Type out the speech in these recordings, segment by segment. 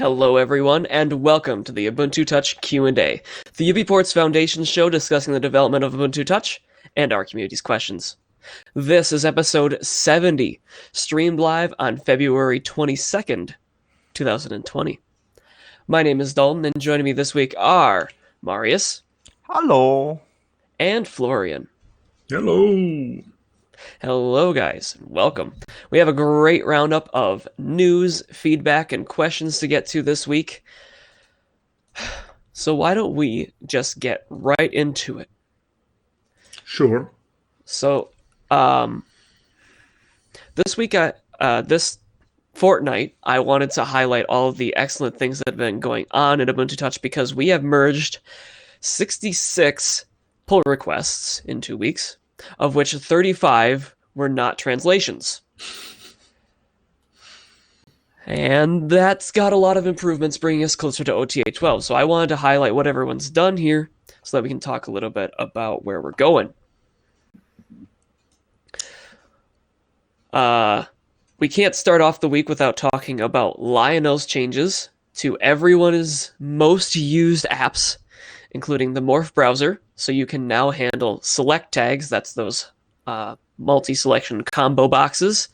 Hello everyone, and welcome to the Ubuntu Touch Q&A, the UBports Foundation show discussing the development of Ubuntu Touch and our community's questions. This is episode 70, streamed live on February 22nd, 2020. My name is Dalton, and joining me this week are Marius. Hello. And Florian. Hello. Hello, guys, and welcome. We have a great roundup of news, feedback, and questions to get to this week. So why don't we just get right into it? Sure. So, this week, this fortnight, I wanted to highlight all of the excellent things that have been going on in Ubuntu Touch because we have merged 66 pull requests in 2 weeks, of which 35 were not translations. And that's got a lot of improvements, bringing us closer to OTA 12. So I wanted to highlight what everyone's done here so that we can talk a little bit about where we're going. We can't start off the week without talking about Lionel's changes to everyone's most used apps, including the Morph Browser, so you can now handle select tags, that's those multi-selection combo boxes,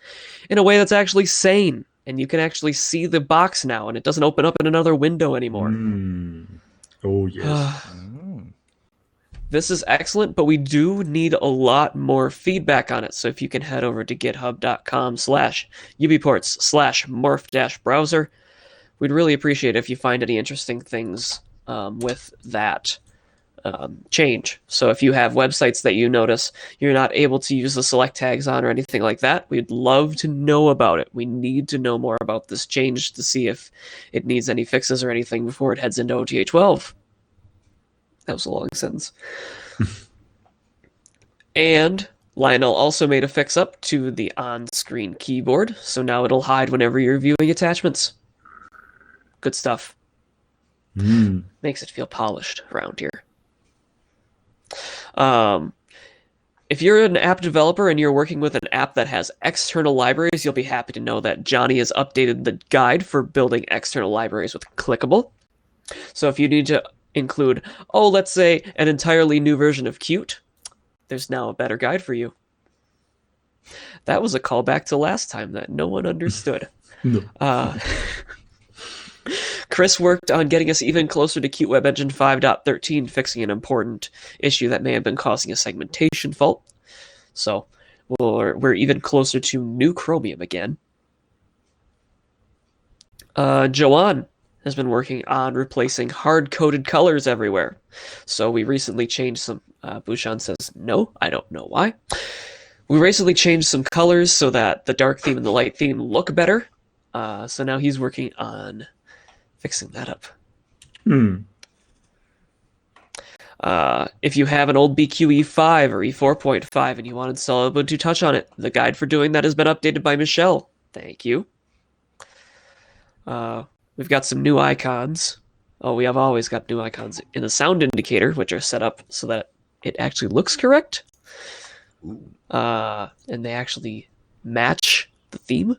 in a way that's actually sane, and you can actually see the box now, and it doesn't open up in another window anymore. Oh, yes. This is excellent, but we do need a lot more feedback on it, so if you can head over to github.com/ubports/morph-browser, we'd really appreciate it if you find any interesting things with that change. So if you have websites that you notice you're not able to use the select tags on or anything like that, we'd love to know about it. We need to know more about this change to see if it needs any fixes or anything before it heads into OTA 12. That was a long sentence. And Lionel also made a fix-up to the on-screen keyboard, so now it'll hide whenever you're viewing attachments. Good stuff. Makes it feel polished around here. If you're an app developer and you're working with an app that has external libraries, you'll be happy to know that Johnny has updated the guide for building external libraries with Clickable. So if you need to include, let's say, an entirely new version of Qt, there's now a better guide for you. That was a callback to last time that no one understood. No. Chris worked on getting us even closer to Qt Web Engine 5.13, fixing an important issue that may have been causing a segmentation fault. So we're even closer to New Chromium again. Joanne has been working on replacing hard-coded colors everywhere. So we recently changed some... Bouchon says, no, I don't know why. We recently changed some colors so that the dark theme and the light theme look better. So now he's working on fixing that up. If you have an old BQE5 or E4.5 and you want to install Ubuntu Touch on it, the guide for doing that has been updated by Michelle. Thank you. We've got some new icons. We have always got new icons in the sound indicator, which are set up so that it actually looks correct. And they actually match the theme.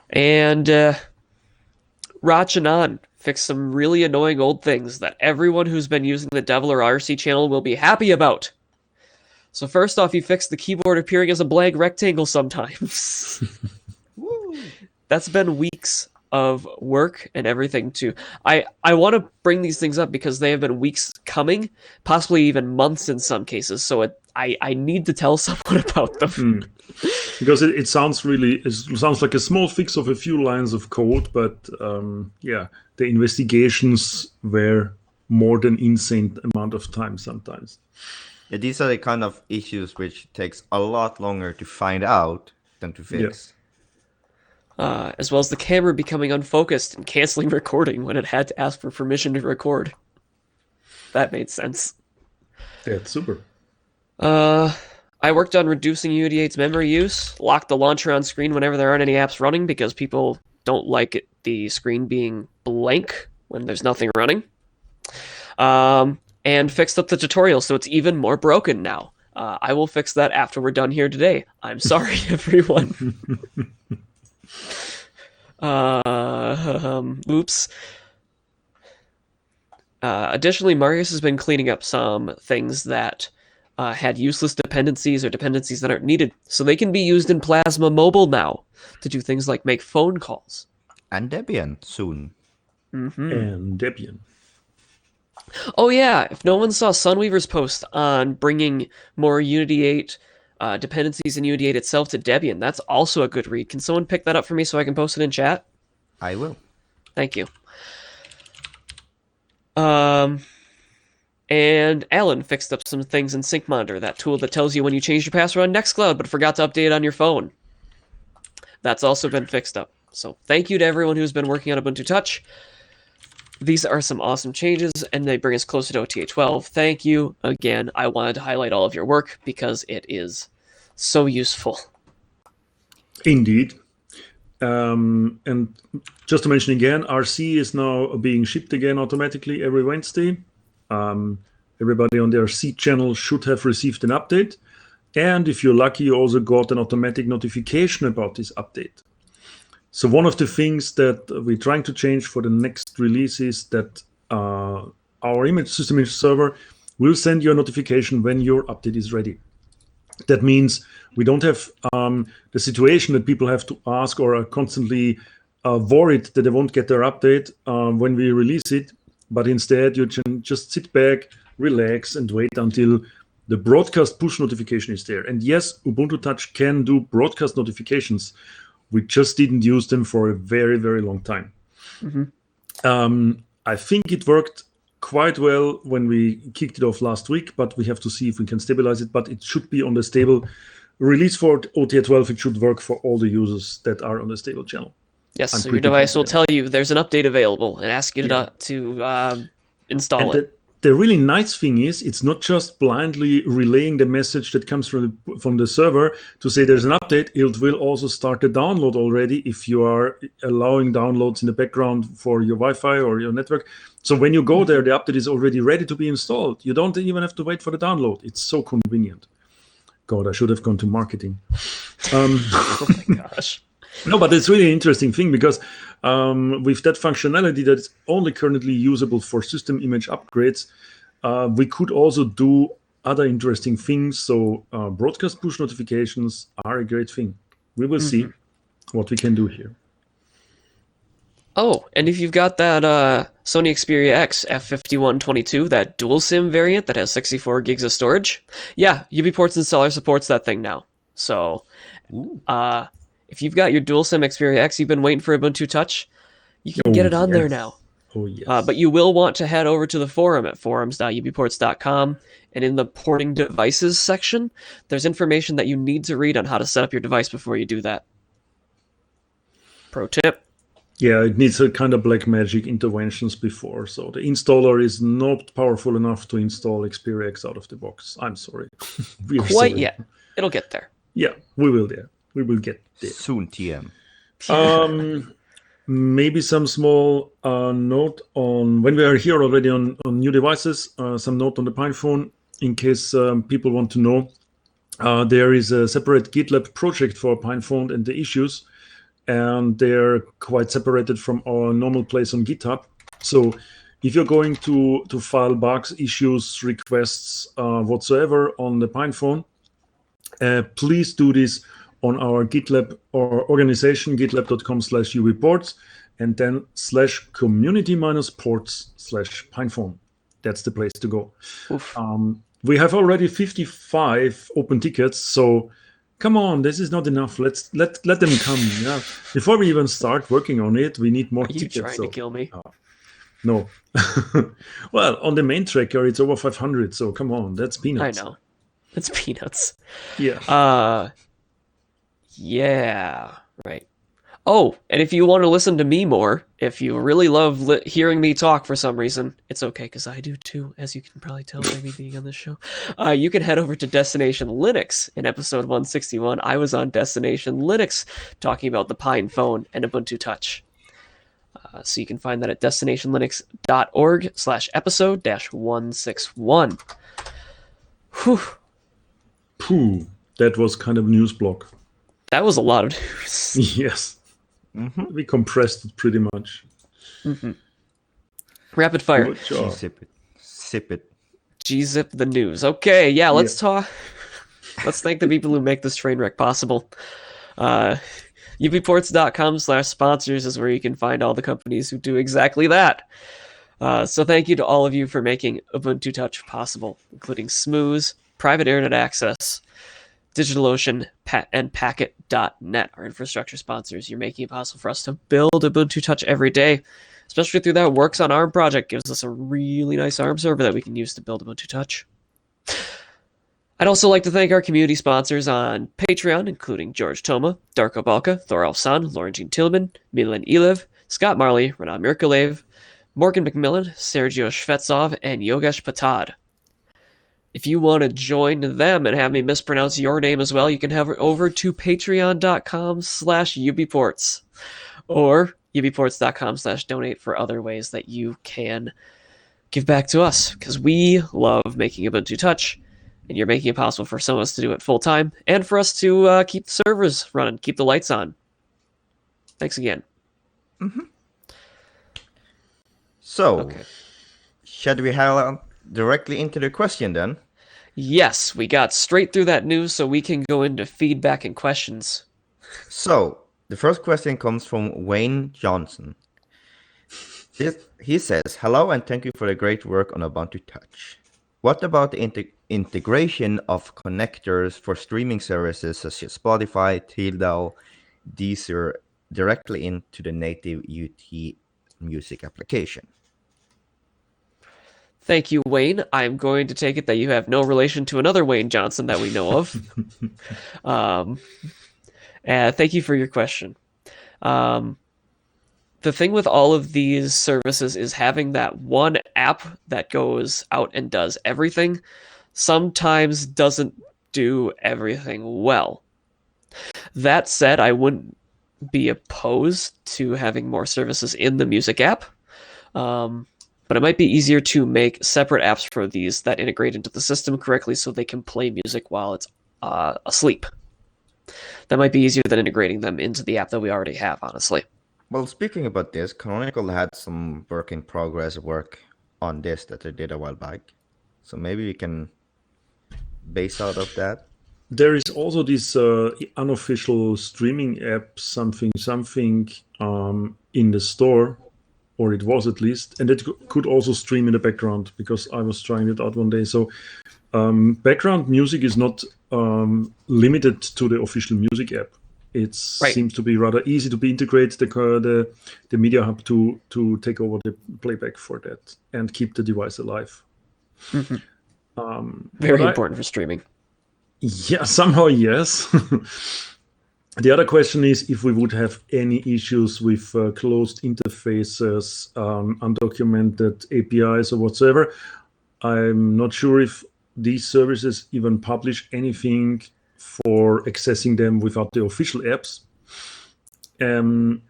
And Rachanan fixed some really annoying old things that everyone who's been using the Devil or RC channel will be happy about. So first off, he fixed the keyboard appearing as a blank rectangle sometimes. That's been weeks of work and everything too. I want to bring these things up because they have been weeks coming, possibly even months in some cases. So I need to tell someone about them. Because it sounds like a small fix of a few lines of code, but the investigations were more than insane amount of time sometimes. Yeah, these are the kind of issues which takes a lot longer to find out than to fix. As well as the camera becoming unfocused and canceling recording when it had to ask for permission to record. That made sense. That's super. I worked on reducing UD8's memory use, locked the launcher on screen whenever there aren't any apps running because people don't like the screen being blank when there's nothing running. And fixed up the tutorial so it's even more broken now. I will fix that after we're done here today. I'm sorry, everyone. Oops. Additionally, Marius has been cleaning up some things that had useless dependencies or dependencies that aren't needed, so they can be used in Plasma Mobile now to do things like make phone calls. And Debian soon. And Debian. Oh yeah, if no one saw Sunweaver's post on bringing more Unity 8 dependencies in Unity 8 itself to Debian, that's also a good read. Can someone pick that up for me so I can post it in chat? I will. Thank you. And Alan fixed up some things in Sync Monitor, that tool that tells you when you changed your password on Nextcloud but forgot to update it on your phone. That's also been fixed up. So thank you to everyone who's been working on Ubuntu Touch. These are some awesome changes, and they bring us closer to OTA 12. Thank you again. I wanted to highlight all of your work because it is so useful. Indeed. And just to mention again, RC is now being shipped again automatically every Wednesday. Everybody on the RC channel should have received an update. And if you're lucky, you also got an automatic notification about this update. So one of the things that we're trying to change for the next release is that our system image server will send you a notification when your update is ready. That means we don't have the situation that people have to ask or are constantly worried that they won't get their update when we release it. But instead, you can just sit back, relax, and wait until the broadcast push notification is there. And yes, Ubuntu Touch can do broadcast notifications. We just didn't use them for a very, very long time. I think it worked quite well when we kicked it off last week, but we have to see if we can stabilize it. But it should be on the stable release for OTA 12. It should work for all the users that are on the stable channel. Yes, so your device will tell you there's an update available and ask you to install it. The really nice thing is it's not just blindly relaying the message that comes from the server to say there's an update. It will also start the download already if you are allowing downloads in the background for your Wi-Fi or your network. So when you go there, the update is already ready to be installed. You don't even have to wait for the download. It's so convenient. God, I should have gone to marketing. Oh my gosh. No, but it's really an interesting thing because with that functionality that is only currently usable for system image upgrades, we could also do other interesting things. So broadcast push notifications are a great thing. We will see what we can do here. Oh, and if you've got that Sony Xperia X F5122, that dual SIM variant that has 64 gigs of storage, yeah, UBports installer supports that thing now. So, if you've got your dual SIM Xperia X, you've been waiting for Ubuntu Touch, you can get it on there now. Oh, yes. But you will want to head over to the forum at forums.ubports.com, and in the porting devices section, there's information that you need to read on how to set up your device before you do that. Pro tip. Yeah, it needs a kind of black magic interventions before. So the installer is not powerful enough to install Xperia X out of the box. I'm sorry. Quite yet. It'll get there. Yeah, we will there. We will get there. Soon, TM. Maybe some small note on when we are here already on new devices, some note on the PinePhone in case people want to know. There is a separate GitLab project for PinePhone and the issues, and they're quite separated from our normal place on GitHub. So if you're going to file bugs, issues, requests, whatsoever on the PinePhone, please do this on our GitLab or organization, gitlab.com/ubports, and then /community-ports/pinephone. That's the place to go. We have already 55 open tickets, so come on, this is not enough. Let them come. Yeah. Before we even start working on it, we need more tickets. Are you trying to kill me? No. Well, on the main tracker, it's over 500, so come on, that's peanuts. I know. It's peanuts. Yeah. Yeah, right. Oh, and if you want to listen to me more, if you really love hearing me talk for some reason, it's okay, because I do too, as you can probably tell by me being on this show. You can head over to Destination Linux. In episode 161, I was on Destination Linux talking about the PinePhone and Ubuntu Touch. So you can find that at destinationlinux.org/episode-161. Whew. That was kind of news block. That was a lot of news. Yes. We compressed it pretty much. Rapid fire. Good job. Zip it. Zip it. G-zip the news. Okay, yeah, let's Yeah. talk. Let's thank the people who make this train wreck possible. UBports.com/sponsors is where you can find all the companies who do exactly that. So thank you to all of you for making Ubuntu Touch possible, including Smooth, Private Internet Access, DigitalOcean, and Packet.net, our infrastructure sponsors. You're making it possible for us to build Ubuntu Touch every day, especially through that Works on ARM project. Gives us a really nice ARM server that we can use to build Ubuntu Touch. I'd also like to thank our community sponsors on Patreon, including George Toma, Darko Balka, Thor San, Laurentine Tillman, Milan Elev, Scott Marley, Renan Mirkolev, Morgan McMillan, Sergio Shvetsov, and Yogesh Patad. If you want to join them and have me mispronounce your name as well, you can head over to patreon.com/ubports or ubports.com/donate for other ways that you can give back to us, because we love making Ubuntu Touch, and you're making it possible for some of us to do it full time and for us to keep the servers running, keep the lights on. Thanks again. So, Okay. should we head directly into the question then? Yes, we got straight through that news, so we can go into feedback and questions. So, the first question comes from Wayne Johnson. He says, "Hello and thank you for the great work on Ubuntu Touch. What about the integration of connectors for streaming services such as Spotify, Tidal, Deezer directly into the native UT music application?" Thank you, Wayne. I'm going to take it that you have no relation to another Wayne Johnson that we know of. Thank you for your question. The thing with all of these services is having that one app that goes out and does everything sometimes doesn't do everything well. That said, I wouldn't be opposed to having more services in the music app. But it might be easier to make separate apps for these that integrate into the system correctly so they can play music while it's asleep. That might be easier than integrating them into the app that we already have, honestly. Well, speaking about this, Canonical had some work in progress work on this that they did a while back. So maybe we can base out of that. There is also this unofficial streaming app, something in the store, or it was at least, and it could also stream in the background because I was trying it out one day. So background music is not limited to the official music app. It seems to be rather easy to be integrated the Media Hub to take over the playback for that and keep the device alive. Very important for streaming. Yeah, somehow yes. The other question is if we would have any issues with closed interfaces, undocumented APIs or whatsoever. I'm not sure if these services even publish anything for accessing them without the official apps.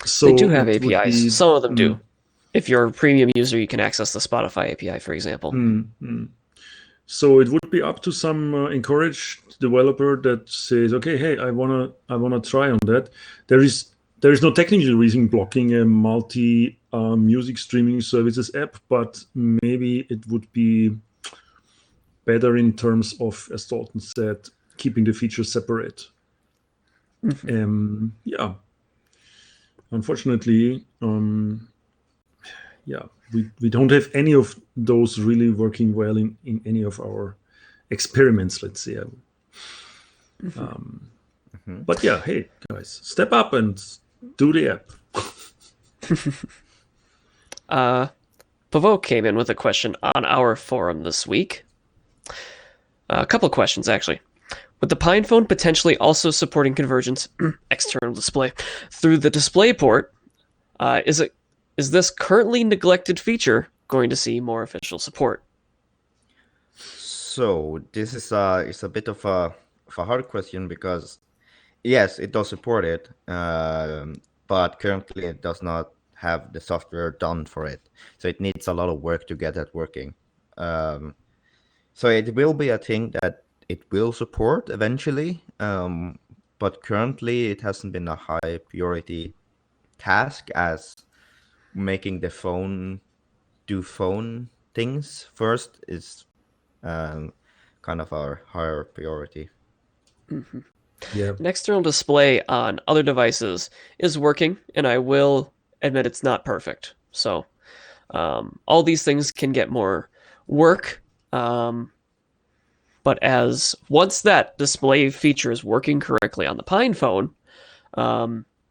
So they do have APIs. Some of them do. If you're a premium user, you can access the Spotify API, for example. So it would be up to some encouraged developer that says, "Okay, hey, I wanna try on that." There is no technical reason blocking a multi music streaming services app, but maybe it would be better in terms of, as Dalton said, keeping the features separate. Yeah. Unfortunately, we don't have any of those really working well in any of our experiments, let's say. But yeah, hey, guys, step up and do the app. Pavoke came in with a question on our forum this week. A couple of questions, actually. With the PinePhone potentially also supporting convergence external display through the DisplayPort, is this currently neglected feature going to see more official support? So this is it's a bit of a hard question because yes, it does support it, but currently it does not have the software done for it. So it needs a lot of work to get that working. So it will be a thing that it will support eventually, but currently it hasn't been a high priority task as making the phone do phone things first is kind of our higher priority. Yeah. An external display on other devices is working, and I will admit it's not perfect. So all these things can get more work. But as once that display feature is working correctly on the Pine phone,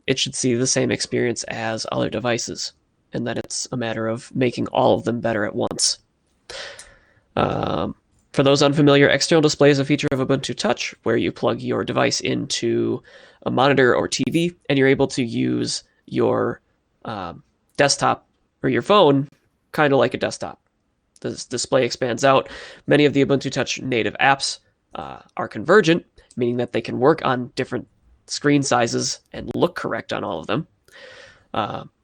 it should see the same experience as other devices, and that it's a matter of making all of them better at once. For those unfamiliar, external display is a feature of Ubuntu Touch where you plug your device into a monitor or TV, and you're able to use your desktop or your phone kind of like a desktop. The display expands out. Many of the Ubuntu Touch native apps are convergent, meaning that they can work on different screen sizes and look correct on all of them.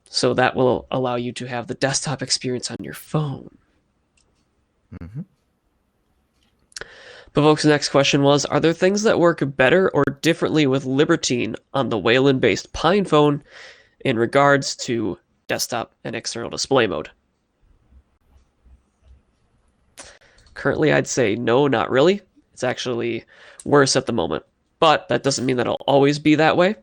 So that will allow you to have the desktop experience on your phone. Mm-hmm. But folks, the next question was, are there things that work better or differently with Libertine on the Wayland-based Pine phone in regards to desktop and external display mode? Currently, I'd say no, not really. It's actually worse at the moment. But that doesn't mean that it'll always be that way,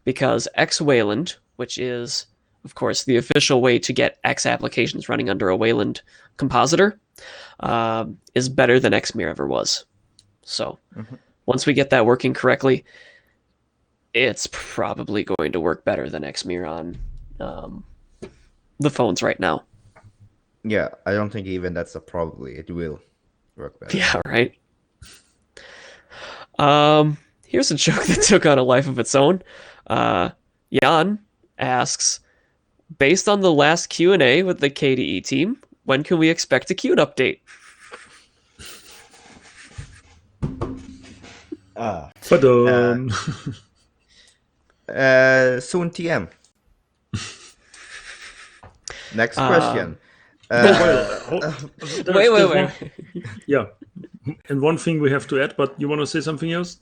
because X Wayland, which is, of course, the official way to get X applications running under a Wayland compositor, is better than Xmere ever was. So once we get that working correctly, it's probably going to work better than Xmere on the phones right now. Yeah, I don't think even that's a probably. It will work better. Yeah, right. Here's a joke that took on a life of its own. Jan asks, based on the last Q&A with the KDE team, when can we expect a Qt update? Soon TM. Next question. Wait. Yeah. And one thing we have to add, but you want to say something else?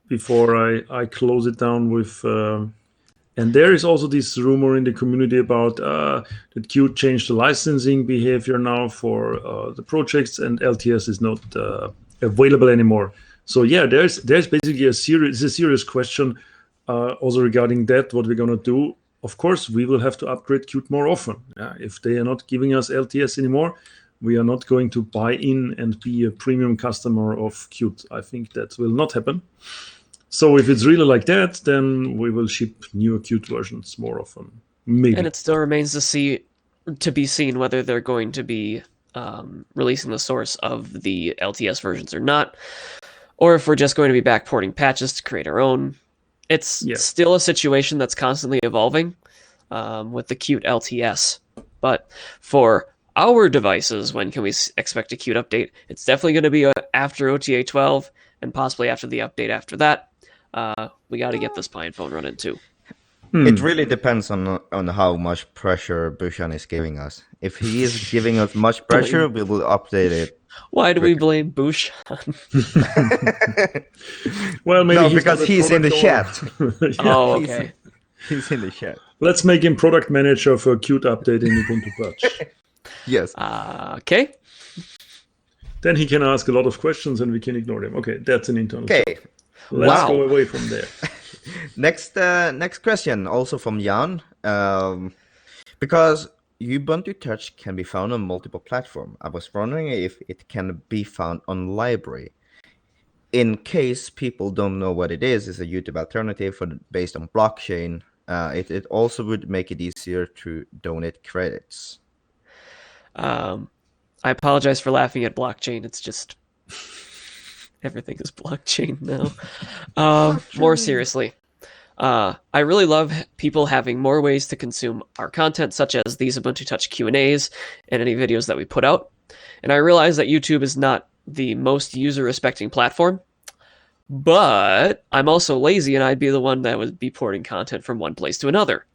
Before I close it down with... and there is also this rumor in the community about that Qt changed the licensing behavior now for the projects, and LTS is not available anymore. So yeah, there's basically a serious question also regarding that, what we're going to do. Of course, we will have to upgrade Qt more often. If they are not giving us LTS anymore, we are not going to buy in and be a premium customer of Qt. I think that will not happen. So if it's really like that, then we will ship newer Qt versions more often. Maybe. And it still remains to be seen whether they're going to be releasing the source of the LTS versions or not, or if we're just going to be backporting patches to create our own. It's still a situation that's constantly evolving with the Qt LTS. But for our devices, when can we expect a Qt update? It's definitely going to be after OTA 12 and possibly after the update after that. We got to get this Pine phone running too. It really depends on how much pressure Bushan is giving us. If he is giving us much pressure, we will update it. Why do we blame Bushan? Well, maybe no, because he's in the chat. Oh, okay. He's in the chat. Let's make him product manager for a Qt update in Ubuntu Touch. Yes. Okay. Then he can ask a lot of questions and we can ignore them. Okay, that's an internal. Okay. Let's go away from there. Next question, also from Jan. Because Ubuntu Touch can be found on multiple platforms, I was wondering if it can be found on library. In case people don't know what it is, it's a YouTube alternative based on blockchain. It also would make it easier to donate credits. I apologize for laughing at blockchain. It's just everything is blockchain now. More seriously, I really love people having more ways to consume our content, such as these Ubuntu Touch Q&As and any videos that we put out. And I realize that YouTube is not the most user-respecting platform, but I'm also lazy, and I'd be the one that would be porting content from one place to another.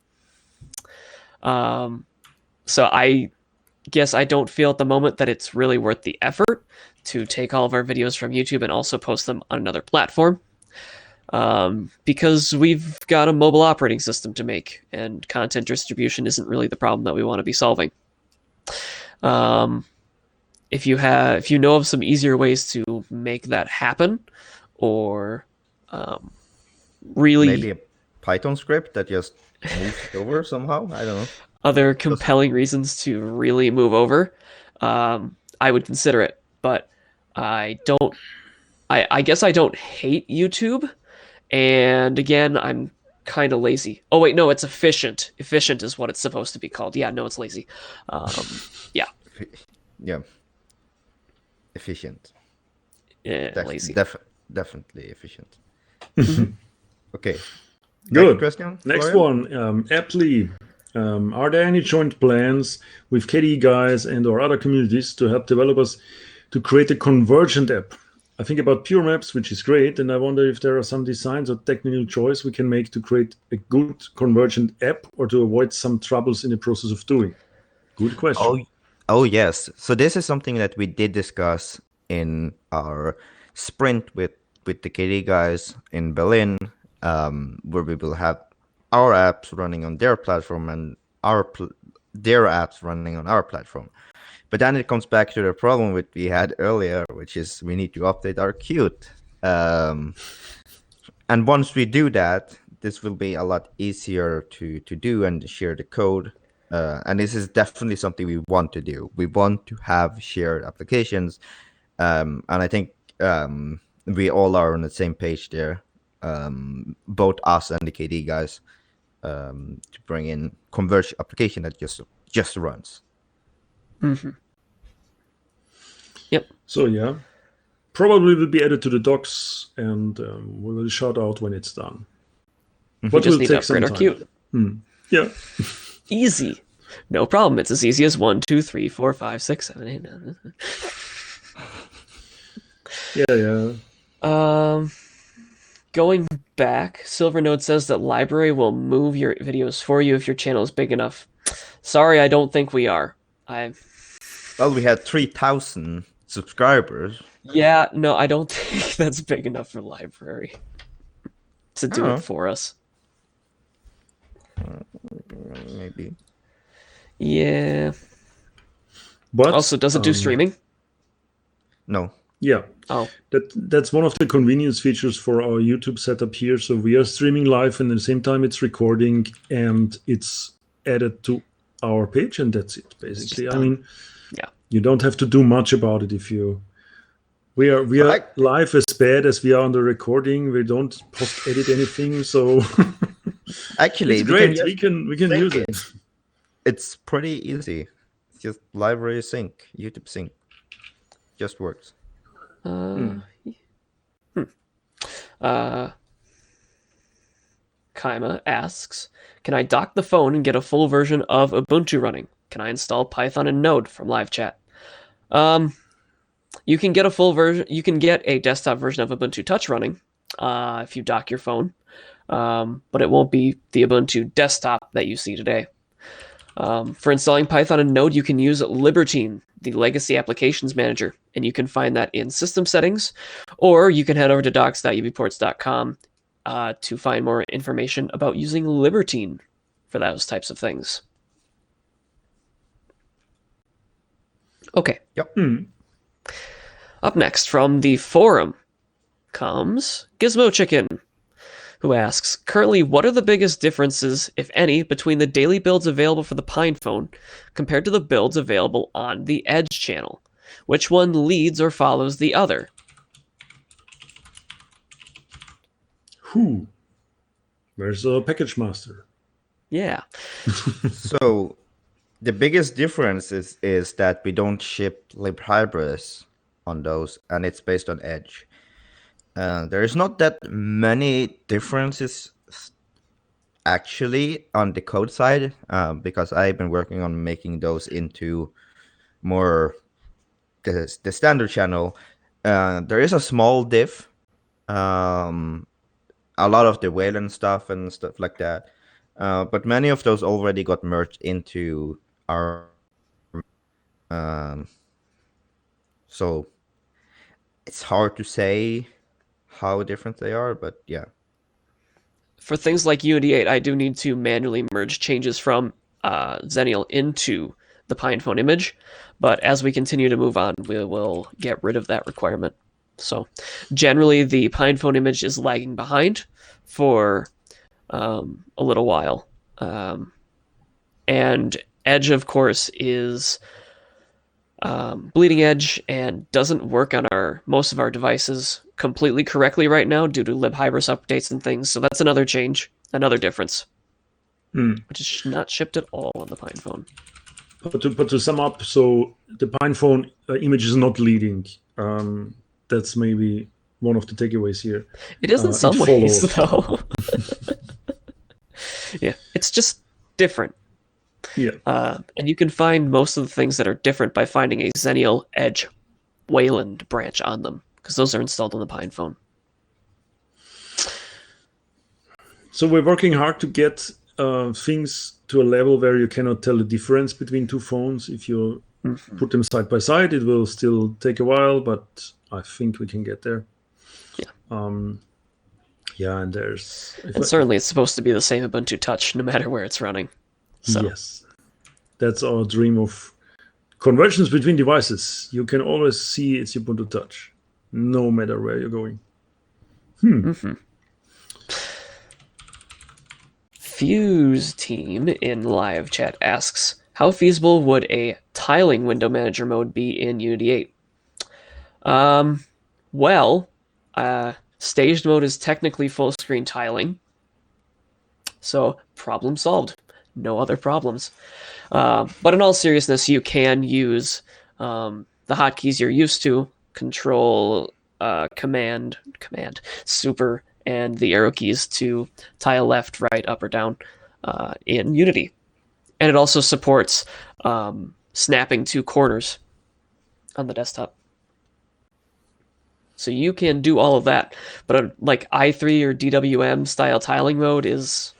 So I guess I don't feel at the moment that it's really worth the effort to take all of our videos from YouTube and also post them on another platform. because we've got a mobile operating system to make, and content distribution isn't really the problem that we want to be solving. If you know of some easier ways to make that happen, or really Maybe a Python script that just moves over somehow. I don't know. other compelling reasons to really move over, I would consider it. But I don't. I guess I don't hate YouTube, and again, I'm kind of lazy. Oh wait, no, it's efficient. Efficient is what it's supposed to be called. Yeah, no, it's lazy. Yeah, Yeah. Efficient. lazy. Definitely efficient. Mhm. Okay. Good. Next question. Next Florian? one, aptly. Are there any joint plans with KDE guys and or other communities to help developers to create a convergent app? I think about pure maps, which is great, and I wonder if there are some designs or technical choice we can make to create a good convergent app or to avoid some troubles in the process of doing. Good question. Oh yes. So this is something that we did discuss in our sprint with the KD guys in Berlin, where we will have our apps running on their platform and their apps running on our platform. But then it comes back to the problem that we had earlier, which is we need to update our Qt. And once we do that, this will be a lot easier to do and share the code. And this is definitely something we want to do. We want to have shared applications. And I think we all are on the same page there, both us and the KD guys, to bring in converged application that just runs. Mm-hmm. Yep. So yeah, probably will be added to the docs, and we will shout out when it's done. We But just will need to take some upgrade our time. Qt. Yeah. Easy. No problem. It's as easy as 1, 2, 3, 4, 5, 6, 7, 8, 9. Yeah. Going back, Silvernote says that library will move your videos for you if your channel is big enough. Sorry, I don't think we are. Well, we had 3,000 subscribers. Yeah, no, I don't think that's big enough for library to do Oh. it for us. Maybe. Yeah. But Also, does it do streaming? No. Yeah. Oh. That's one of the convenience features for our YouTube setup here. So we are streaming live, and at the same time it's recording and it's added to our page, and that's it basically. I mean, yeah, you don't have to do much about it if you. We are live as bad as we are on the recording. We don't post edit anything, so Actually, it's great. We can use it. It's pretty easy. It's just library sync, YouTube sync. Just works. Kaima asks, can I dock the phone and get a full version of Ubuntu running? Can I install Python and Node from live chat? You can get a full version. You can get a desktop version of Ubuntu Touch running if you dock your phone, but it won't be the Ubuntu desktop that you see today. For installing Python and Node, you can use Libertine, the legacy applications manager, and you can find that in system settings, or you can head over to docs.ubports.com to find more information about using Libertine for those types of things. Okay. Yep. Up next from the forum comes Gizmo Chicken, who asks, currently, what are the biggest differences, if any, between the daily builds available for the PinePhone compared to the builds available on the Edge channel? Which one leads or follows the other? Where's the package master? Yeah. So the biggest difference is that we don't ship libhybrids on those, and it's based on Edge. There is not that many differences actually on the code side, because I've been working on making those into more the standard channel. There is a small diff, a lot of the Wayland stuff and stuff like that, but many of those already got merged into our. So it's hard to say how different they are, but yeah, for things like Unity 8, I do need to manually merge changes from Xennial into the PinePhone image, but as we continue to move on, we will get rid of that requirement. So generally, the PinePhone image is lagging behind for a little while. And Edge, of course, is bleeding edge and doesn't work on most of our devices completely correctly right now due to libhybris updates and things. So that's another change, another difference, which is not shipped at all on the PinePhone. But to sum up, so the PinePhone image is not leading. That's maybe one of the takeaways here. It is in some ways, though. Yeah, it's just different. Yeah. And you can find most of the things that are different by finding a Xennial Edge Wayland branch on them, because those are installed on the PinePhone. So we're working hard to get things to a level where you cannot tell the difference between two phones. If you put them side by side, it will still take a while, but I think we can get there. Yeah. Yeah, and there's... certainly it's supposed to be the same Ubuntu Touch no matter where it's running. So. Yes. That's our dream of conversions between devices. You can always see it's Ubuntu Touch, no matter where you're going. Fuse Team in live chat asks, how feasible would a tiling window manager mode be in Unity 8? Staged mode is technically full screen tiling, so problem solved. No other problems. But in all seriousness, you can use the hotkeys you're used to, Control, Command, Super, and the arrow keys to tile left, right, up, or down in Unity. And it also supports snapping to corners on the desktop. So you can do all of that. But like i3 or DWM style tiling mode is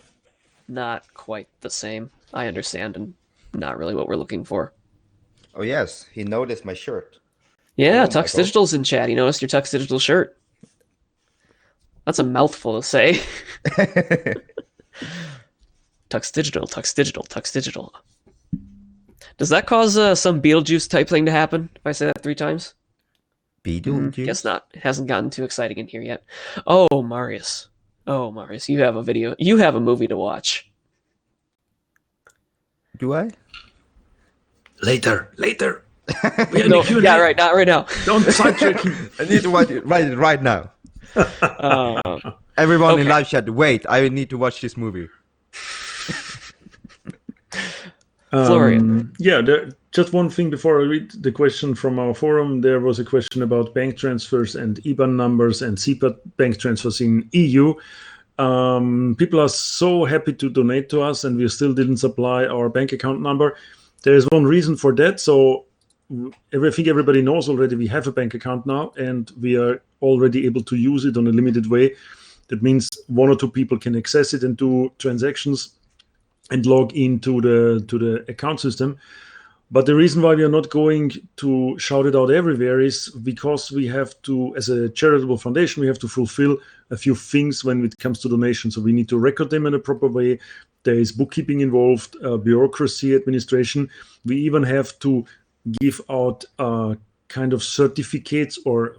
not quite the same. I understand, and not really what we're looking for. Oh yes, he noticed my shirt. Yeah, Hello, Tux Michael. Digital's in chat. He noticed your Tux Digital shirt. That's a mouthful to say. Tux Digital, Tux Digital, Tux Digital. Does that cause some Beetlejuice type thing to happen if I say that 3 times? Beetlejuice? Guess not. It hasn't gotten too exciting in here yet. Oh, Marius. Oh, Marius, you have a video. You have a movie to watch. Do I? Later. No, yeah, right. Not right now. Don't sidetrack me. I need to write it right now. Everyone in live chat, wait, I need to watch this movie. Florian. Just one thing before I read the question from our forum. There was a question about bank transfers and IBAN numbers and SEPA bank transfers in EU. People are so happy to donate to us, and we still didn't supply our bank account number. There is one reason for that. So I think everybody knows already we have a bank account now, and we are already able to use it on a limited way. That means 1 or 2 people can access it and do transactions and log into the account system. But the reason why we are not going to shout it out everywhere is because we have to, as a charitable foundation, we have to fulfill a few things when it comes to donations. So we need to record them in a proper way. There is bookkeeping involved, bureaucracy, administration. We even have to give out kind of certificates or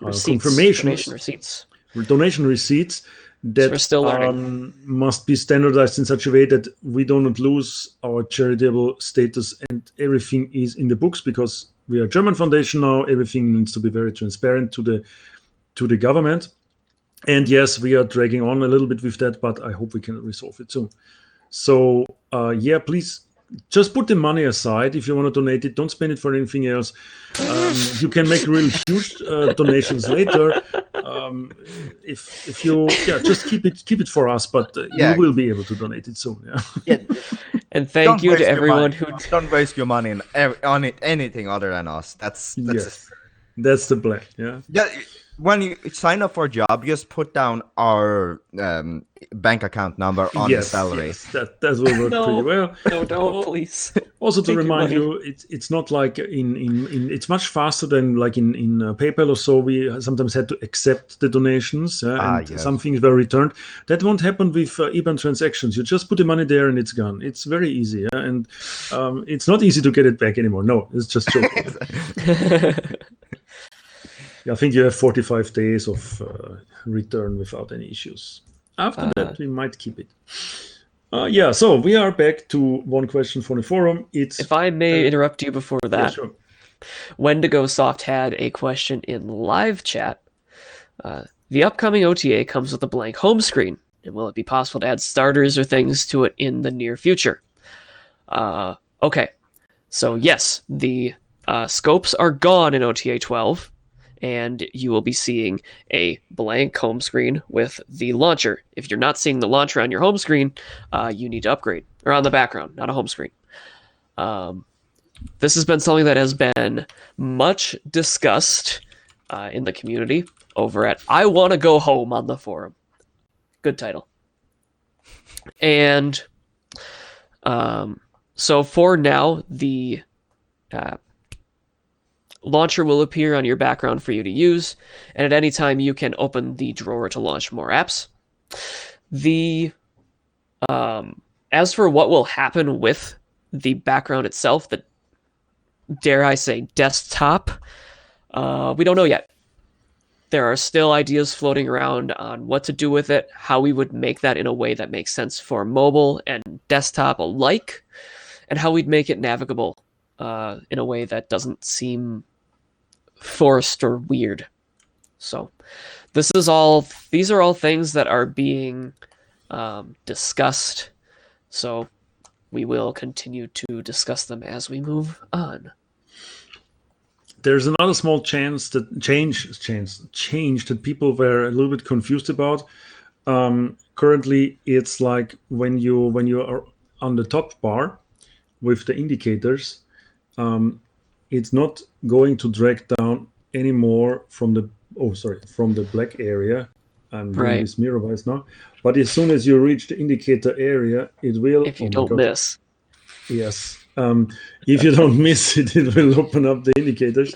confirmations. Donation receipts that we're still learning. Must be standardized in such a way that we do not lose our charitable status, and everything is in the books, because we are a German foundation now. Everything needs to be very transparent to the government. And yes, we are dragging on a little bit with that, but I hope we can resolve it soon. So please just put the money aside. If you want to donate it, don't spend it for anything else. You can make really huge donations later. If you just keep it for us, but you will be able to donate it soon. Yeah. And thank you to everyone who don't waste your money on anything other than us. That's the plan. Yeah. When you sign up for a job, just put down our bank account number on the salary. Yes, that will work pretty well. No, don't, please. Also, to Take your remind money. you, it's not like it's much faster than like in PayPal or so. We sometimes had to accept the donations, and yes. some things were returned. That won't happen with IBAN transactions. You just put the money there and it's gone. It's very easy, and it's not easy to get it back anymore. No, it's just joking. I think you have 45 days of return without any issues. After that, we might keep it. So we are back to one question from the forum. If I may interrupt you before that, yeah, sure. Wendigo Soft had a question in live chat. The upcoming OTA comes with a blank home screen, and will it be possible to add starters or things to it in the near future? Okay, so yes, the scopes are gone in OTA 12, and you will be seeing a blank home screen with the launcher. If you're not seeing the launcher on your home screen, you need to upgrade, or on the background, not a home screen. This has been something that has been much discussed in the community over at I Wanna Go Home on the forum. Good title. And so for now, the launcher will appear on your background for you to use, and at any time you can open the drawer to launch more apps. As for what will happen with the background itself, the, dare I say, desktop, we don't know yet. There are still ideas floating around on what to do with it, how we would make that in a way that makes sense for mobile and desktop alike, and how we'd make it navigable in a way that doesn't seem forced or weird. So these are all things that are being discussed. So we will continue to discuss them as we move on. There's another small change that people were a little bit confused about. Currently, it's like when you are on the top bar with the indicators, it's not going to drag down anymore from the black area. I'm doing this mirror-wise now. But as soon as you reach the indicator area, it will. If you don't miss. Yes. If you don't miss it, it will open up the indicators.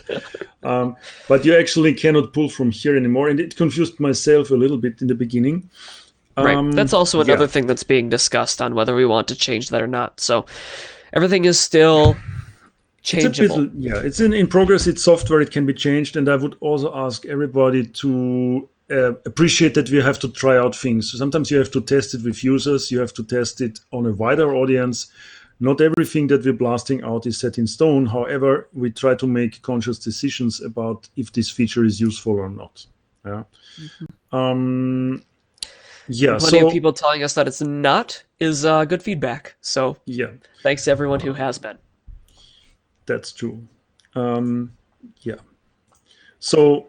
But you actually cannot pull from here anymore. And it confused myself a little bit in the beginning. Right. That's also another thing that's being discussed on whether we want to change that or not. So everything is still changeable. It's in progress. It's software. It can be changed. And I would also ask everybody to appreciate that we have to try out things. So sometimes you have to test it with users. You have to test it on a wider audience. Not everything that we're blasting out is set in stone. However, we try to make conscious decisions about if this feature is useful or not. Yeah. Mm-hmm. Plenty of people telling us that it's not is good feedback. So thanks to everyone who has been. That's true. So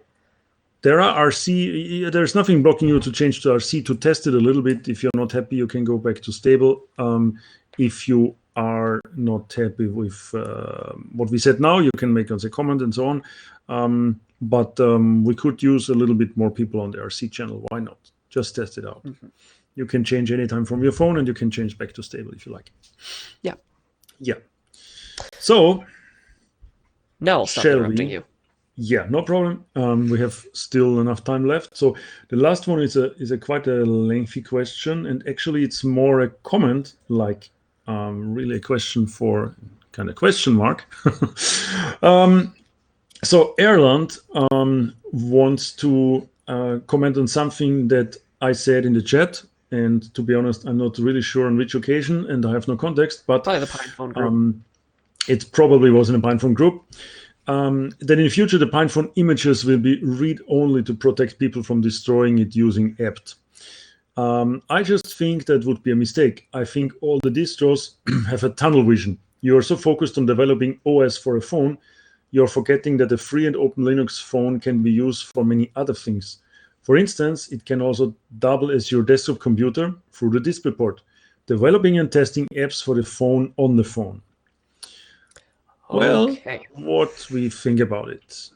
there are RC. There's nothing blocking you to change to RC to test it a little bit. If you're not happy, you can go back to stable. If you are not happy with what we said now, you can make us a comment and so on. But we could use a little bit more people on the RC channel. Why not? Just test it out. Mm-hmm. You can change anytime from your phone, and you can change back to stable if you like. Yeah. So now I'll stop interrupting you. Yeah, no problem. We have still enough time left. So the last one is a quite a lengthy question, and actually it's more a comment, like really a question for kind of question mark. So Erland wants to comment on something that I said in the chat, and to be honest, I'm not really sure on which occasion, and I have no context. But probably the Pinephone group. It probably was in a Pinephone group. That in the future, the Pinephone images will be read-only to protect people from destroying it using apt. I just think that would be a mistake. I think all the distros have a tunnel vision. You are so focused on developing OS for a phone, you're forgetting that a free and open Linux phone can be used for many other things. For instance, it can also double as your desktop computer through the DisplayPort, developing and testing apps for the phone on the phone. Well, what we think about it?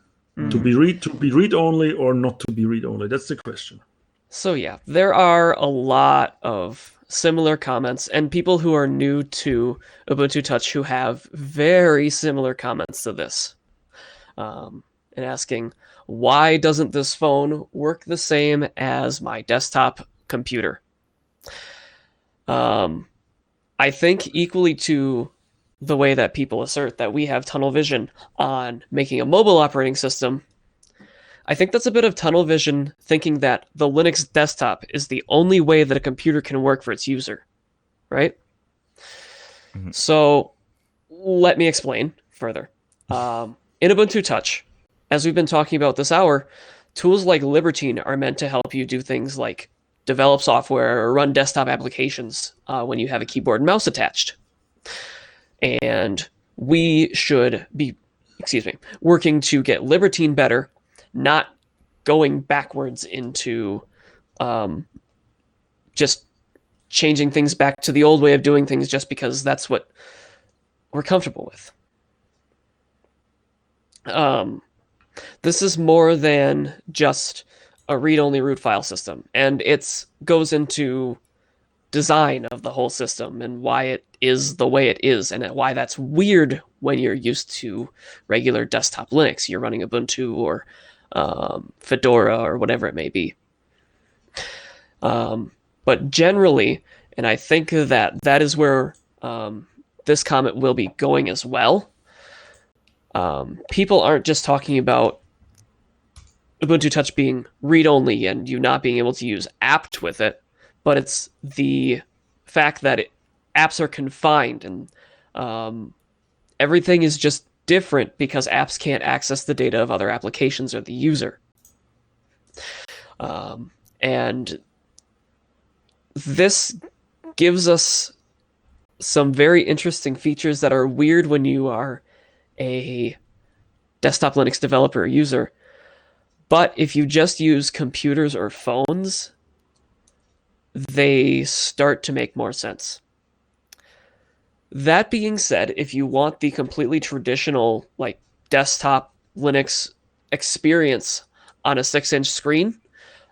To be read only or not to be read only? That's the question. So yeah, there are a lot of similar comments, and people who are new to Ubuntu Touch who have very similar comments to this, and asking, why doesn't this phone work the same as my desktop computer? I think equally to the way that people assert that we have tunnel vision on making a mobile operating system, I think that's a bit of tunnel vision thinking that the Linux desktop is the only way that a computer can work for its user, right? Mm-hmm. So let me explain further. In Ubuntu Touch, as we've been talking about this hour, tools like Libertine are meant to help you do things like develop software or run desktop applications when you have a keyboard and mouse attached. And we should be, working to get Libertine better, not going backwards into just changing things back to the old way of doing things just because that's what we're comfortable with. This is more than just a read-only root file system, and it goes into design of the whole system and why it is the way it is, and why that's weird when you're used to regular desktop Linux. You're running Ubuntu or Fedora or whatever it may be. But generally, and I think that is where this comment will be going as well, people aren't just talking about Ubuntu Touch being read-only and you not being able to use apt with it, but it's the fact that apps are confined and everything is just different because apps can't access the data of other applications or the user. And this gives us some very interesting features that are weird when you are a desktop Linux developer or user. But if you just use computers or phones, they start to make more sense. That being said, if you want the completely traditional like desktop Linux experience on a 6-inch screen,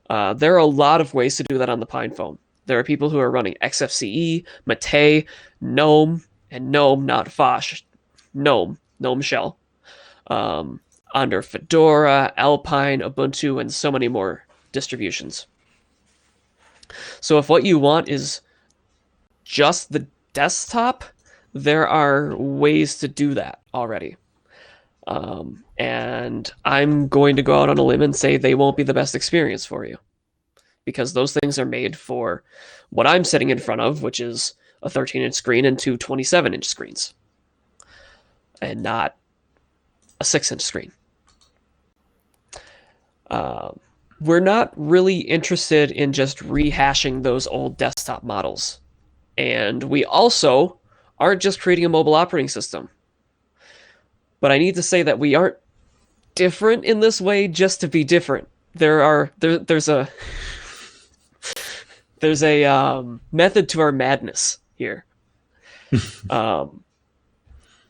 there are a lot of ways to do that on the Pine phone. There are people who are running XFCE, Mate, GNOME, and GNOME, not Fosh, GNOME shell, under Fedora, Alpine, Ubuntu, and so many more distributions. So if what you want is just the desktop, there are ways to do that already. And I'm going to go out on a limb and say they won't be the best experience for you, because those things are made for what I'm sitting in front of, which is a 13-inch screen and two 27-inch screens, and not a 6-inch screen. We're not really interested in just rehashing those old desktop models. And we also aren't just creating a mobile operating system. But I need to say that we aren't different in this way just to be different. There's a method to our madness here,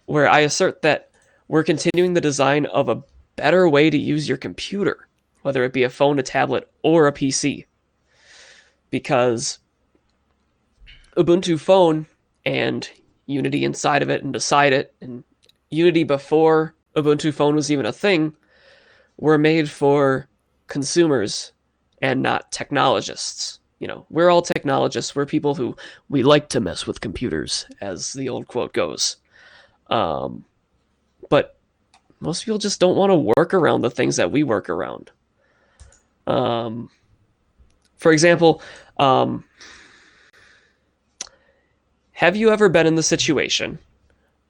where I assert that we're continuing the design of a better way to use your computer, whether it be a phone, a tablet, or a PC. Because Ubuntu Phone and Unity inside of it and beside it, and Unity before Ubuntu Phone was even a thing, were made for consumers and not technologists. You know, we're all technologists. We're people who, we like to mess with computers, as the old quote goes. But most people just don't want to work around the things that we work around. For example, have you ever been in the situation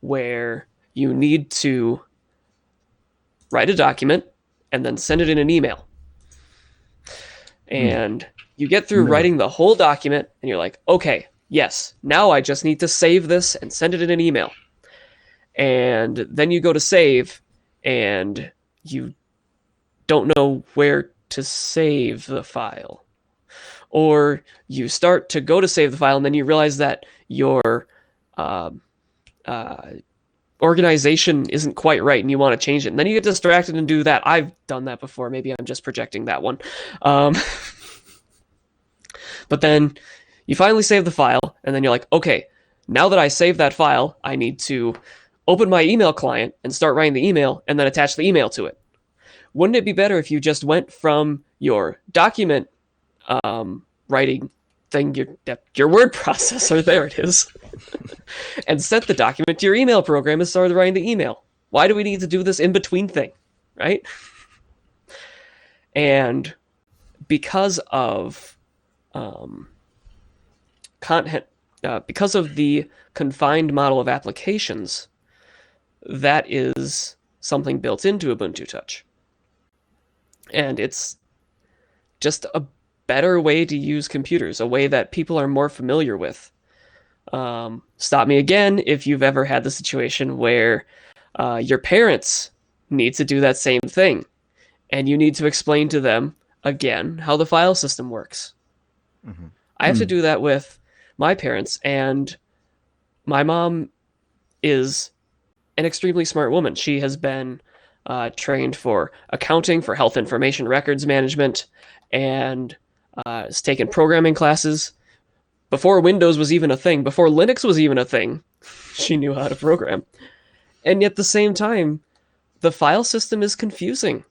where you need to write a document and then send it in an email? And you get through writing the whole document and you're like, okay, yes, now I just need to save this and send it in an email. And then you go to save and you don't know where to save the file. Or you start to go to save the file and then you realize that your organization isn't quite right and you want to change it. And then you get distracted and do that. I've done that before. Maybe I'm just projecting that one. But then You finally save the file, and then you're like, okay, now that I saved that file, I need to open my email client and start writing the email and then attach the email to it. Wouldn't it be better if you just went from your document writing thing, your word processor, there it is, and sent the document to your email program and started writing the email? Why do we need to do this in-between thing, right? And because of content, because of the confined model of applications, that is something built into Ubuntu Touch. And it's just a better way to use computers, a way that people are more familiar with. Stop me again if you've ever had the situation where your parents need to do that same thing, and you need to explain to them again how the file system works. Mm-hmm. I have to do that with my parents, and my mom is an extremely smart woman. She has been trained for accounting, for health information records management, and has taken programming classes. Before Windows was even a thing, before Linux was even a thing, she knew how to program. And yet at the same time, the file system is confusing.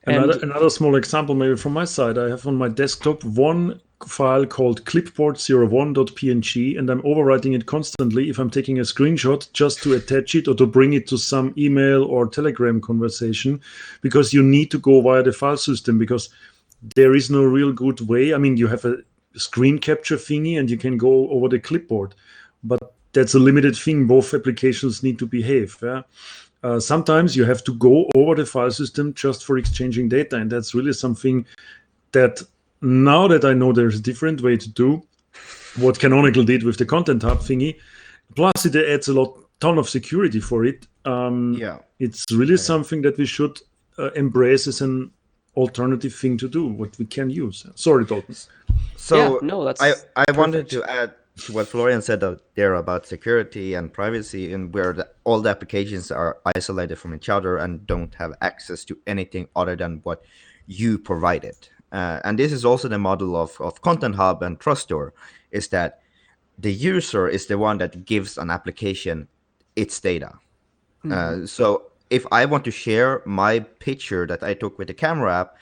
Another small example maybe from my side, I have on my desktop one file called clipboard01.png, and I'm overwriting it constantly if I'm taking a screenshot just to attach it or to bring it to some email or Telegram conversation, because you need to go via the file system, because there is no real good way. I mean, you have a screen capture thingy and you can go over the clipboard, but that's a limited thing. Both applications need to behave. Yeah? Sometimes you have to go over the file system just for exchanging data, and that's really something that, now that I know there's a different way to do what Canonical did with the Content Hub thingy, plus it adds a ton of security for it. It's really something that we should embrace as an alternative thing to do, what we can use. Sorry, Dalton. So that's I wanted to add to what Florian said there about security and privacy, and where all the applications are isolated from each other and don't have access to anything other than what you provided. And this is also the model of Content Hub and Trustor, is that the user is the one that gives an application its data. Mm-hmm. So if I want to share my picture that I took with the camera app,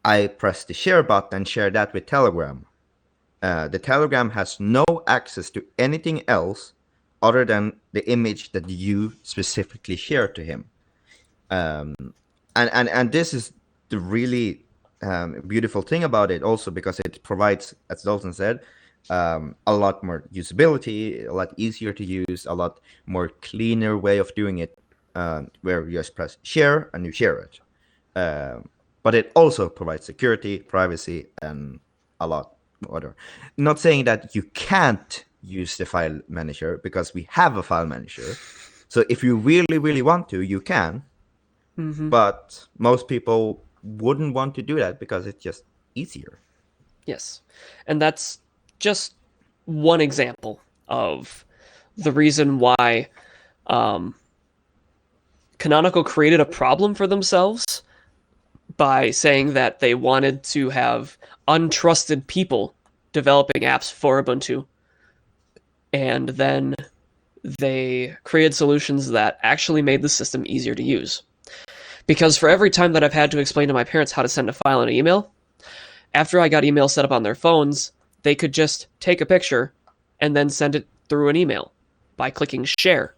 I press the share button and share that with Telegram. The Telegram has no access to anything else other than the image that you specifically share to him. And this is the really beautiful thing about it also, because it provides, as Dalton said, a lot more usability, a lot easier to use, a lot more cleaner way of doing it, where you just press share and you share it. But it also provides security, privacy, and a lot other. Not saying that you can't use the file manager, because we have a file manager. So if you really, really want to, you can. Mm-hmm. But most people wouldn't want to do that because it's just easier. Yes. And that's just one example of the reason why Canonical created a problem for themselves by saying that they wanted to have untrusted people developing apps for Ubuntu. And then they created solutions that actually made the system easier to use. Because for every time that I've had to explain to my parents how to send a file in an email, after I got email set up on their phones, they could just take a picture and then send it through an email by clicking share.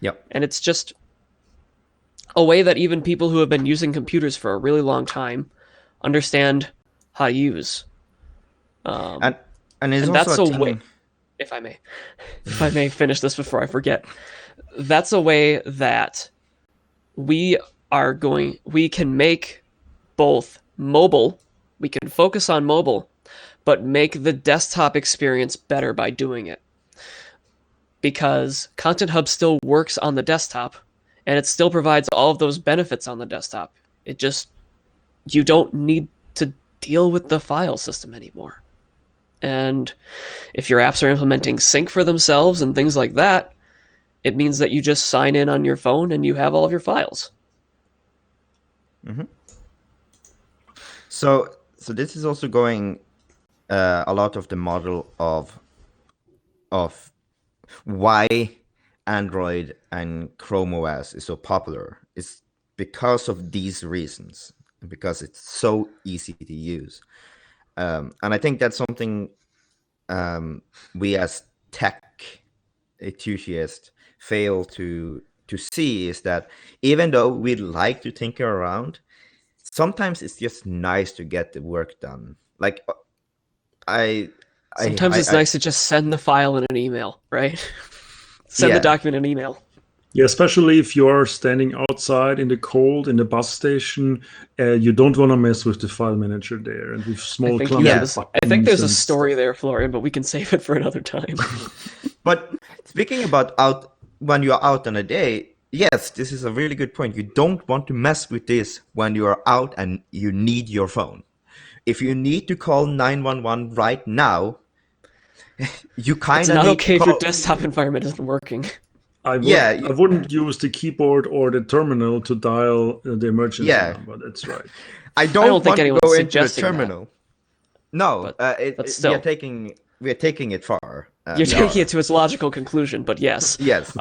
Yep. And it's just a way that even people who have been using computers for a really long time understand how to use. And it's and also that's a way, if I may finish this before I forget, that's a way that we can make both mobile, we can focus on mobile, but make the desktop experience better by doing it. Because Content Hub still works on the desktop, and it still provides all of those benefits on the desktop. You don't need to deal with the file system anymore. And if your apps are implementing sync for themselves and things like that, it means that you just sign in on your phone and you have all of your files. Mm-hmm. So this is also going a lot of the model of why Android and Chrome OS is so popular is because of these reasons, because it's so easy to use. And I think that's something we as tech enthusiasts fail to see, is that even though we like to tinker around, sometimes it's just nice to get the work done. Like Sometimes it's nice to just send the file in an email, right? Send Yeah. the document in an email. Yeah, especially if you're standing outside in the cold in the bus station, you don't want to mess with the file manager there and with small I clumsy think there's a buttons story there, Florian, but we can save it for another time. But speaking about when you're out on a day, yes, this is a really good point. You don't want to mess with this when you are out and you need your phone. If you need to call 911 right now, you kind It's of not need okay to if your call. desktop environment isn't working. I wouldn't use the keyboard or the terminal to dial the emergency number. That's right. I don't think want to anyone's go into the suggesting that. terminal. No, but still. we are taking it far. You're taking it to its logical conclusion, but yes. Yes.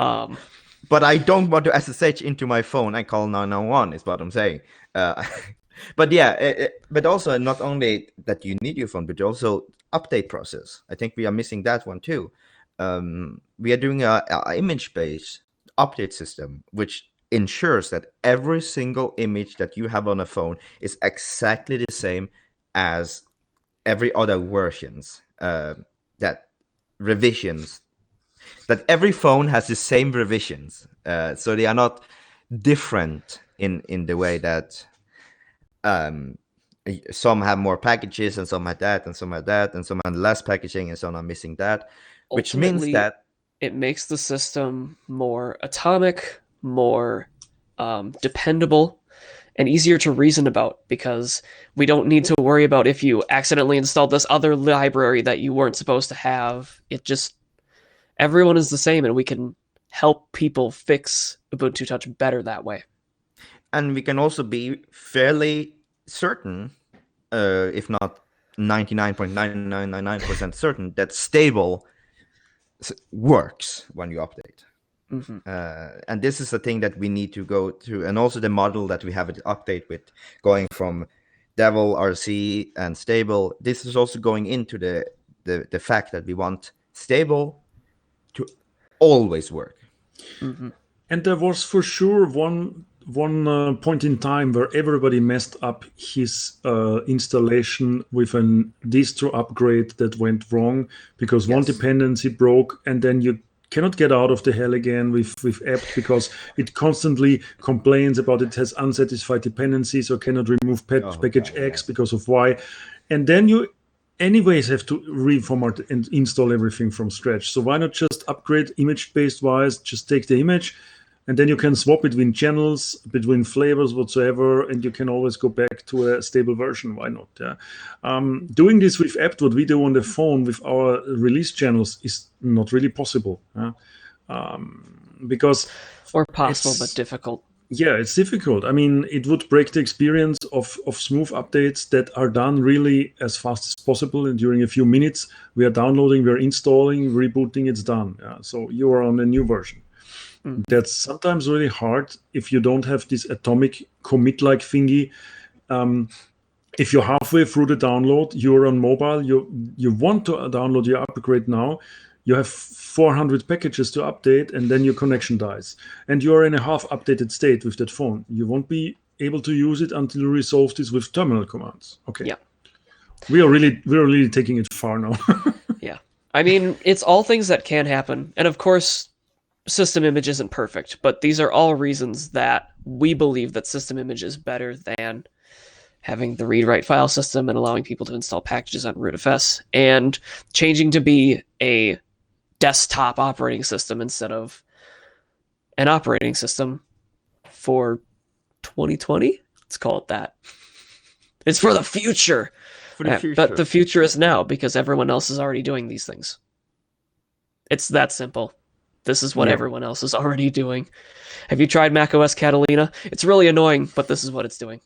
But I don't want to SSH into my phone and call 911, is what I'm saying. But yeah, but also not only that you need your phone, but also update process. I think we are missing that one too. We are doing a image-based update system, which ensures that every single image that you have on a phone is exactly the same as every other versions. That every phone has the same revisions, so they are not different in the way that some have more packages and some have that and some have that and some have less packaging and some are missing that, which means Ultimately, that it makes the system more atomic, more dependable, and easier to reason about, because we don't need to worry about if you accidentally installed this other library that you weren't supposed to have. Everyone is the same, and we can help people fix Ubuntu Touch better that way. And we can also be fairly certain, if not 99.9999% certain, that stable works when you update. Mm-hmm. And this is a thing that we need to go through, and also the model that we have at update with going from Devil, RC, and stable. This is also going into the fact that we want stable to always work. Mm-hmm. And there was for sure one point in time where everybody messed up his installation with an distro upgrade that went wrong because one dependency broke, and then you cannot get out of the hell again with apt because it constantly complains about it has unsatisfied dependencies or cannot remove package X because of Y. And then you anyways have to reformat and install everything from scratch. So why not just upgrade image-based wise, just take the image, and then you can swap between channels, between flavors whatsoever, and you can always go back to a stable version. Why not? Yeah. Doing this with apt, what we do on the phone with our release channels, is not really possible. Because or possible, but difficult. Yeah, it's difficult. I mean, it would break the experience of smooth updates that are done really as fast as possible. And during a few minutes, we are downloading, we're installing, rebooting, it's done. Yeah. So you are on a new version. That's sometimes really hard if you don't have this atomic commit-like thingy. If you're halfway through the download, you're on mobile, you want to download your upgrade now, you have 400 packages to update, and then your connection dies. And you're in a half-updated state with that phone. You won't be able to use it until you resolve this with terminal commands. Okay. Yeah. We're really taking it far now. Yeah. I mean, it's all things that can happen. And of course, system image isn't perfect, but these are all reasons that we believe that system image is better than having the read-write file system and allowing people to install packages on rootfs, and changing to be a desktop operating system instead of an operating system for 2020. Let's call it that. It's for the future. But the future is now, because everyone else is already doing these things. It's that simple. This is what everyone else is already doing. Have you tried macOS Catalina? It's really annoying, but this is what it's doing.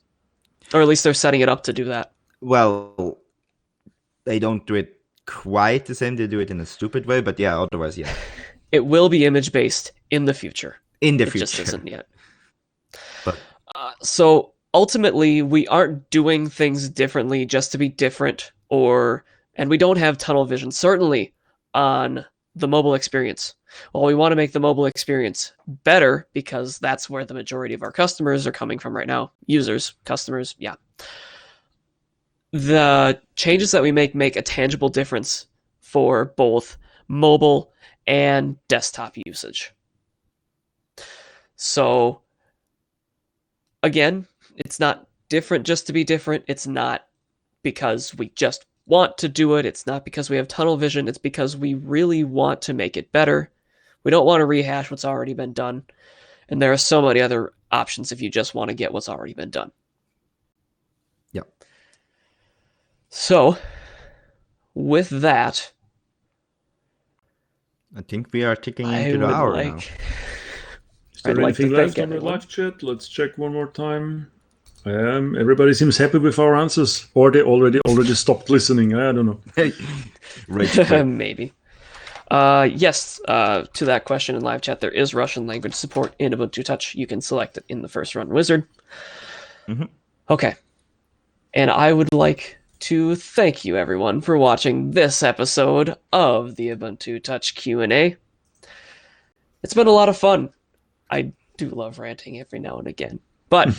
Or at least they're setting it up to do that. Well, they don't do it quite the same. They do it in a stupid way, but yeah, otherwise, yeah. It will be image-based in the future. In the It future. just isn't yet. But So ultimately, we aren't doing things differently just to be different, and we don't have tunnel vision, certainly on the mobile experience. Well, we want to make the mobile experience better because that's where the majority of our customers are coming from right now. Users, customers, yeah. The changes that we make a tangible difference for both mobile and desktop usage. So, again, it's not different just to be different. It's not because we just want to do it. It's not because we have tunnel vision. It's because we really want to make it better. We don't want to rehash what's already been done. And there are so many other options if you just want to get what's already been done. yeah. So, with that, I think we are ticking I into the would hour like... now. Is there I'd like to anything left thank on the everyone. live chat? Let's check one more time. Everybody seems happy with our answers, or they already stopped listening. I don't know. Rage quit. Maybe. Yes, to that question in live chat, there is Russian language support in Ubuntu Touch. You can select it in the first run wizard. Mhm. Okay. And I would like to thank you, everyone, for watching this episode of the Ubuntu Touch Q&A. It's been a lot of fun. I do love ranting every now and again. But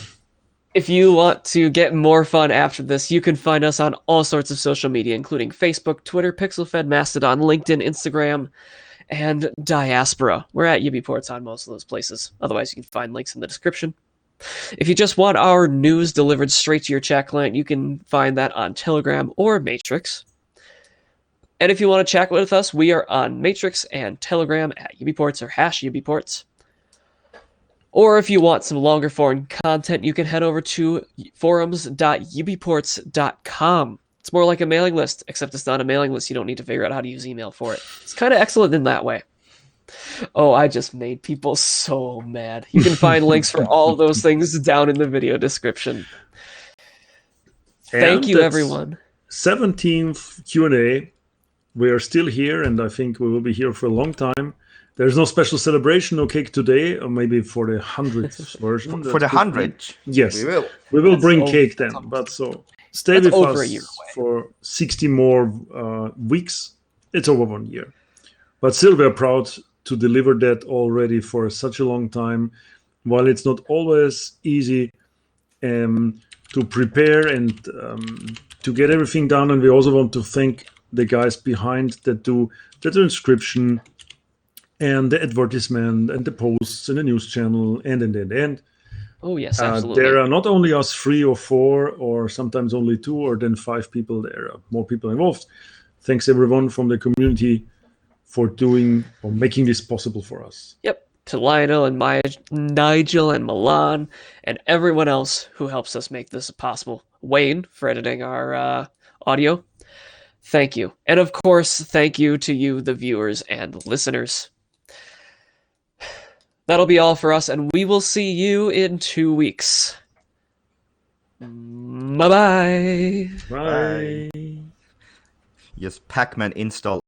if you want to get more fun after this, you can find us on all sorts of social media, including Facebook, Twitter, PixelFed, Mastodon, LinkedIn, Instagram, and Diaspora. We're at UBports on most of those places. Otherwise, you can find links in the description. If you just want our news delivered straight to your chat client, you can find that on Telegram or Matrix. And if you want to chat with us, we are on Matrix and Telegram at UBports or #UBports. Or if you want some longer form content, you can head over to forums.ubports.com. It's more like a mailing list, except it's not a mailing list. You don't need to figure out how to use email for it. It's kind of excellent in that way. Oh, I just made people so mad. You can find links for all of those things down in the video description. Thank you, everyone. 17th Q&A. We are still here, and I think we will be here for a long time. There's no special celebration, no cake today, or maybe for the 100th version. For the 100th. Yes, We will. we That's bring over- cake then. that's But so stay That's with over us a year away. for 60 more weeks. It's over 1 year. But still, we're proud to deliver that already for such a long time. While it's not always easy to prepare and to get everything done, and we also want to thank the guys behind that do the transcription and the advertisement and the posts and the news channel and. Oh, yes, absolutely. There are not only us 3 or 4 or sometimes only 2 or then 5 people. There are more people involved. Thanks everyone from the community for doing or making this possible for us. Yep. To Lionel and Nigel and Milan and everyone else who helps us make this possible. Wayne for editing our audio. Thank you. And of course, thank you to you, the viewers and listeners. That'll be all for us, and we will see you in 2 weeks. Bye-bye. Bye. Yes, Pac-Man install